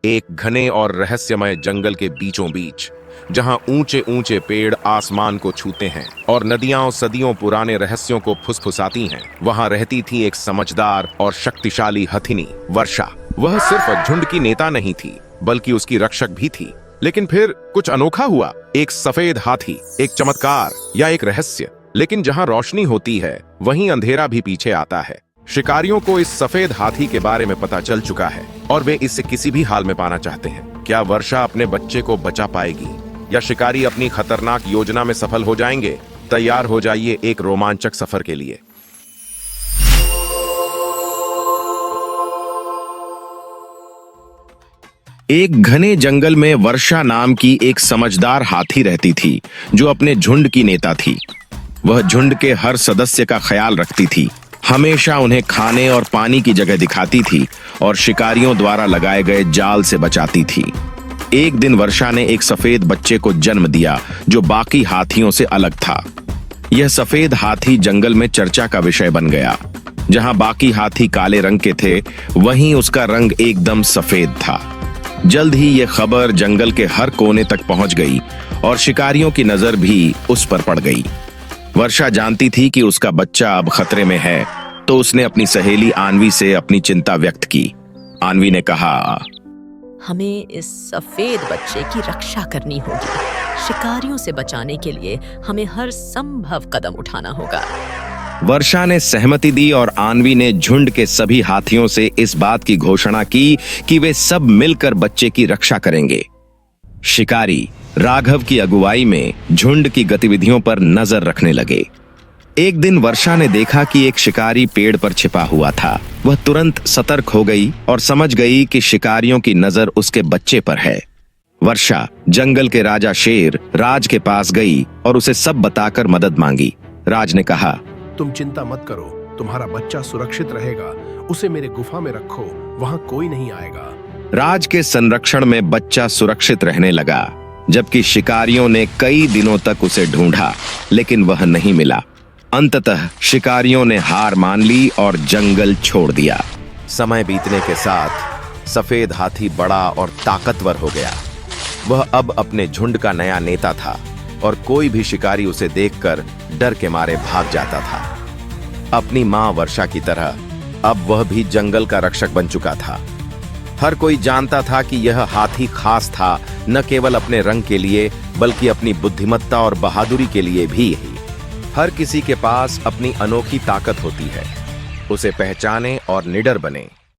एक घने और रहस्यमय जंगल के बीचों बीच, जहां ऊंचे ऊंचे पेड़ आसमान को छूते हैं और नदियां सदियों पुराने रहस्यों को फुसफुसाती हैं, वहां रहती थी एक समझदार और शक्तिशाली हथिनी, वर्षा। वह सिर्फ झुंड की नेता नहीं थी, बल्कि उसकी रक्षक भी थी। लेकिन फिर कुछ अनोखा हुआ। एक सफेद हाथी, एक चमत्कार या एक रहस्य। लेकिन जहां रोशनी होती है, वहीं अंधेरा भी पीछे आता है। शिकारियों को इस सफेद हाथी के बारे में पता चल चुका है और वे इसे किसी भी हाल में पाना चाहते हैं। क्या वर्षा अपने बच्चे को बचा पाएगी या शिकारी अपनी खतरनाक योजना में सफल हो जाएंगे? तैयार हो जाइए एक रोमांचक सफर के लिए। एक घने जंगल में वर्षा नाम की एक समझदार हाथी रहती थी, जो अपने झुंड की नेता थी। वह झुंड के हर सदस्य का ख्याल रखती थी, हमेशा उन्हें खाने और पानी की जगह दिखाती थी और शिकारियों द्वारा लगाए गए जाल से बचाती थी। एक दिन वर्षा ने एक सफेद बच्चे को जन्म दिया, जो बाकी हाथियों से अलग था। यह सफेद हाथी जंगल में चर्चा का विषय बन गया। जहां बाकी हाथी काले रंग के थे, वहीं उसका रंग एकदम सफेद था। जल्द ही यह खबर जंगल के हर कोने तक पहुंच गई और शिकारियों की नजर भी उस पर पड़ गई। वर्षा जानती थी कि उसका बच्चा अब खतरे में है, तो उसने अपनी सहेली आन्वी से अपनी चिंता व्यक्त की। आन्वी ने कहा, हमें इस सफेद बच्चे की रक्षा करनी होगी। शिकारियों से बचाने के लिए हमें हर संभव कदम उठाना होगा। वर्षा ने सहमति दी और आन्वी ने झुंड के सभी हाथियों से इस बात की घोषणा की कि वे सब मिलकर बच्चे की रक्षा करेंगे। शिकारी राघव की अगुवाई में झुंड की गतिविधियों पर नजर रखने लगे। एक दिन वर्षा ने देखा कि एक शिकारी पेड़ पर छिपा हुआ था। वह तुरंत सतर्क हो गई और समझ गई कि शिकारियों की नजर उसके बच्चे पर है। वर्षा जंगल के राजा शेर राज के पास गई और उसे सब बताकर मदद मांगी। राज ने कहा, तुम चिंता मत करो, तुम्हारा बच्चा सुरक्षित रहेगा। उसे मेरे गुफा में रखो, वहां कोई नहीं आएगा। राज के संरक्षण में बच्चा सुरक्षित रहने लगा, जबकि शिकारियों ने कई दिनों तक उसे ढूंढा, लेकिन वह नहीं मिला। अंततः शिकारियों ने हार मान ली और जंगल छोड़ दिया। समय बीतने के साथ सफेद हाथी बड़ा और ताकतवर हो गया। वह अब अपने झुंड का नया नेता था और कोई भी शिकारी उसे देखकर डर के मारे भाग जाता था। अपनी मां वर्षा की तरह अब वह भी जंगल का रक्षक बन चुका था। हर कोई जानता था कि यह हाथी खास था, न केवल अपने रंग के लिए, बल्कि अपनी बुद्धिमत्ता और बहादुरी के लिए भी। हर किसी के पास अपनी अनोखी ताकत होती है, उसे पहचाने और निडर बने।